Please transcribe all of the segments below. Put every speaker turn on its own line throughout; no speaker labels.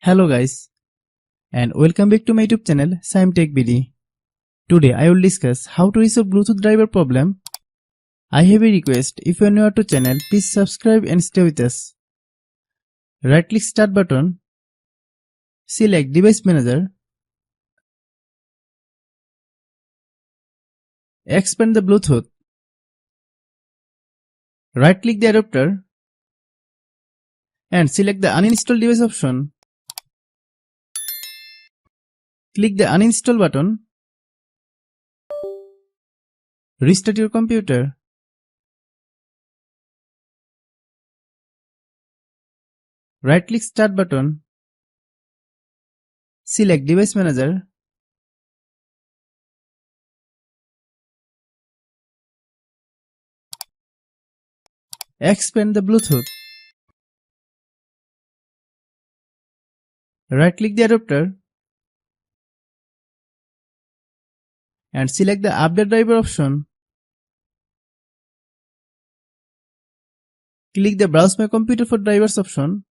Hello guys, and welcome back to my YouTube channel Shaem Tech BD. Today I will discuss how to resolve Bluetooth driver problem. I have a request, if you are new to channel, please subscribe and stay with us. Right click start button, select device manager, expand the Bluetooth, right click the adapter and select the uninstall device option. Click the uninstall button, restart your computer. Right click start button, select device manager, expand the Bluetooth, right click the adapter and select the update driver option. Click the browse my computer for drivers option.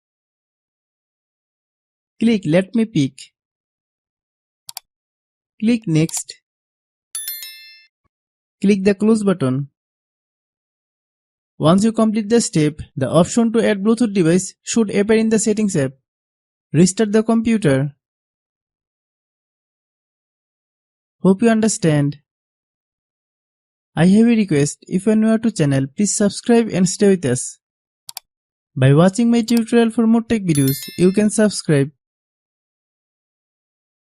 Click let me pick. Click next. Click the close button. Once you complete the step, the option to add Bluetooth device should appear in the settings app. Restart the computer. Hope you understand. I have a request, if you are new to channel, please subscribe and stay with us. By watching my tutorial for more tech videos, you can subscribe.